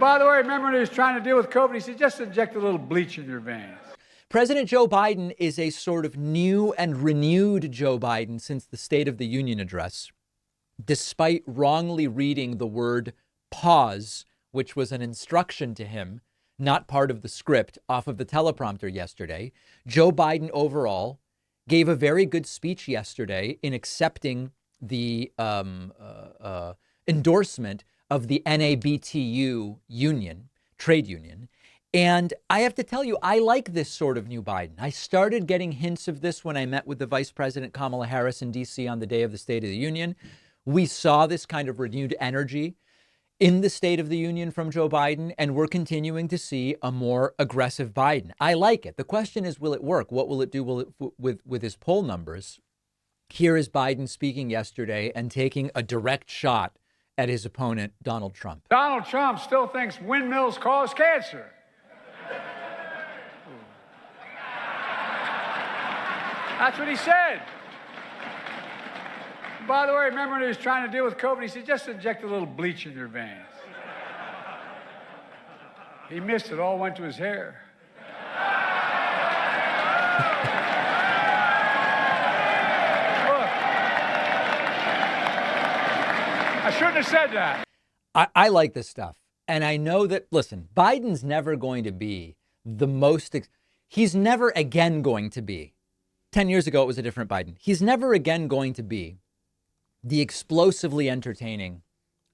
By the way, remember when he was trying to deal with COVID, he said, just inject a little bleach in your veins. President Joe Biden is a sort of new and renewed Joe Biden since the State of the Union address, despite wrongly reading the word pause, which was an instruction to him, not part of the script, off of the teleprompter yesterday. Joe Biden overall gave a very good speech yesterday in accepting the endorsement of the NABTU union, trade union. And I have to tell you, I like this sort of new Biden. I started getting hints of this when I met with the Vice President Kamala Harris in D.C. on the day of the State of the Union. We saw this kind of renewed energy in the State of the Union from Joe Biden, and we're continuing to see a more aggressive Biden. I like it. The question is, will it work? What will it do with his poll numbers? Here is Biden speaking yesterday and taking a direct shot at his opponent, Donald Trump. Donald Trump still thinks windmills cause cancer. That's what he said. By the way, remember when he was trying to deal with COVID, he said, just inject a little bleach in your veins. He missed it, all went to his hair. Look, I shouldn't have said that. I like this stuff. And I know that, listen, Biden's never going to be the most, he's never again going to be. 10 years ago, it was a different Biden. He's never again going to be the explosively entertaining,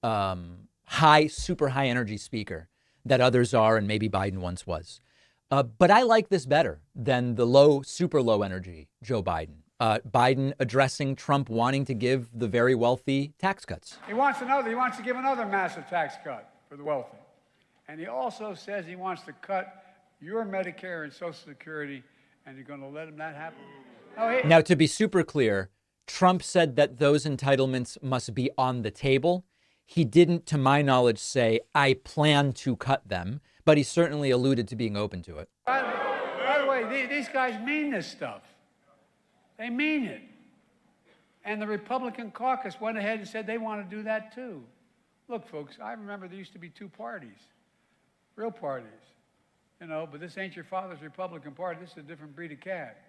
super high energy speaker that others are, and maybe Biden once was. But I like this better than the super low energy Joe Biden. Biden addressing Trump wanting to give the very wealthy tax cuts. He wants to give another massive tax cut for the wealthy. And he also says he wants to cut your Medicare and Social Security, and you're going to let him that happen? Now, to be super clear, Trump said that those entitlements must be on the table. He didn't, to my knowledge, say, I plan to cut them, but he certainly alluded to being open to it. By the way, these guys mean this stuff. They mean it. And the Republican caucus went ahead and said they want to do that too. Look, folks, I remember there used to be two parties, real parties, but this ain't your father's Republican Party. This is a different breed of cat.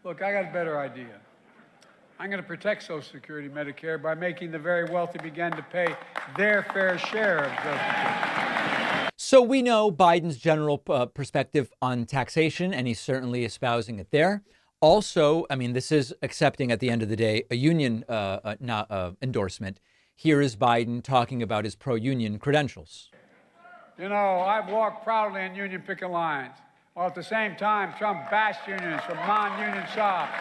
Look, I got a better idea. I'm going to protect Social Security, Medicare, by making the very wealthy begin to pay their fair share of Social Security. So we know Biden's general perspective on taxation, and he's certainly espousing it there. Also, I mean, this is accepting at the end of the day a union endorsement. Here is Biden talking about his pro-union credentials. I've walked proudly in union picket lines, while at the same time Trump bashed unions from non-union shops.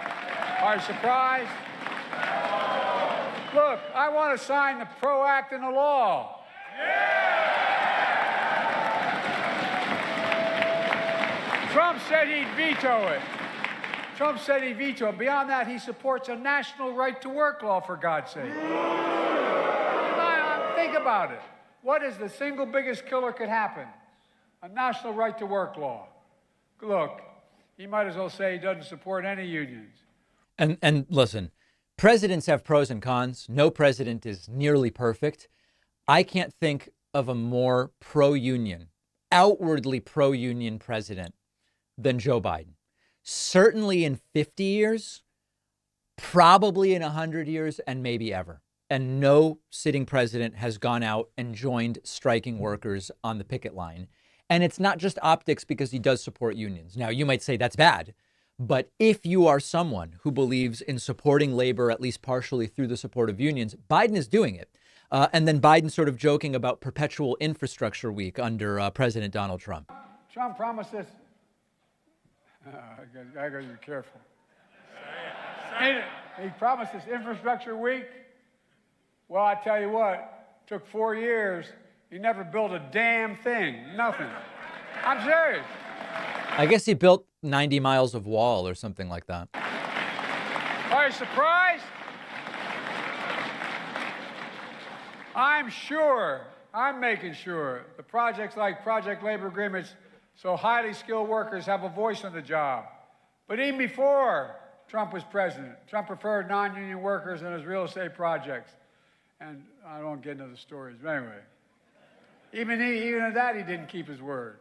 Are you surprised? Look, I want to sign the PRO Act into law. Trump said he'd veto it. Beyond that, he supports a national right-to-work law, for God's sake. Think about it. What is the single biggest killer could happen? A national right-to-work law. Look, he might as well say he doesn't support any unions. And listen, presidents have pros and cons. No president is nearly perfect. I can't think of a more pro-union, outwardly pro-union president than Joe Biden. Certainly in 50 years, probably in 100 years, and maybe ever. And no sitting president has gone out and joined striking workers on the picket line. And it's not just optics because he does support unions. Now, you might say that's bad. But if you are someone who believes in supporting labor, at least partially through the support of unions, Biden is doing it. And then Biden sort of joking about perpetual infrastructure week under President Donald Trump. Trump promised this. I got to be careful. He promised this infrastructure week. Well, I tell you what, it took 4 years. He never built a damn thing. Nothing. I'm serious. I guess he built 90 miles of wall or something like that. Are you surprised? I'm making sure the projects like project labor agreements so highly skilled workers have a voice on the job. But even before Trump was president, Trump preferred non-union workers in his real estate projects. And I don't get into the stories, but anyway. Even at that, he didn't keep his word.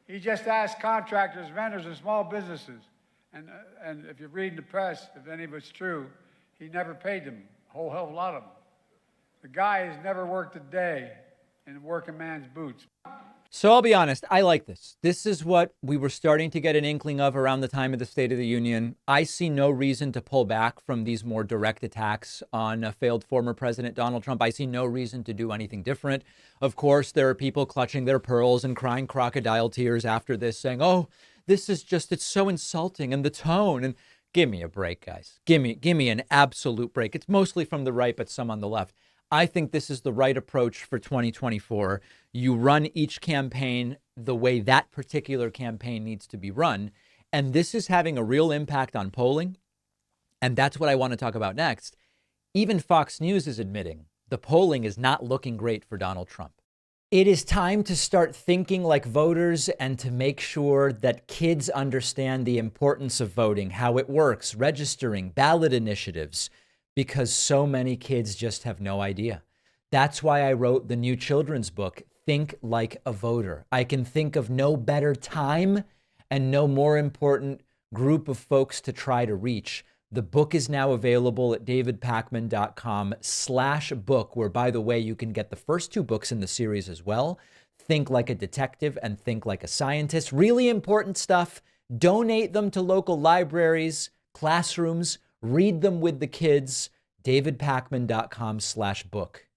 He just asked contractors, vendors, and small businesses. And if you read the press, if any of it's true, he never paid them, a whole hell of a lot of them. The guy has never worked a day in a working man's boots. So I'll be honest, I like this. This is what we were starting to get an inkling of around the time of the State of the Union. I see no reason to pull back from these more direct attacks on failed former President Donald Trump. I see no reason to do anything different. Of course, there are people clutching their pearls and crying crocodile tears after this, saying, oh, this is just, it's so insulting, and the tone. And give me a break, guys. Give me an absolute break. It's mostly from the right, but some on the left. I think this is the right approach for 2024. You run each campaign the way that particular campaign needs to be run. And this is having a real impact on polling. And that's what I want to talk about next. Even Fox News is admitting the polling is not looking great for Donald Trump. It is time to start thinking like voters and to make sure that kids understand the importance of voting, how it works, registering, ballot initiatives, because so many kids just have no idea. That's why I wrote the new children's book, Think Like a Voter. I can think of no better time and no more important group of folks to try to reach. The book is now available at davidpakman.com/book, where, by the way, you can get the first 2 books in the series as well. Think Like a Detective and Think Like a Scientist. Really important stuff. Donate them to local libraries, classrooms. Read them with the kids. davidpakman.com/book.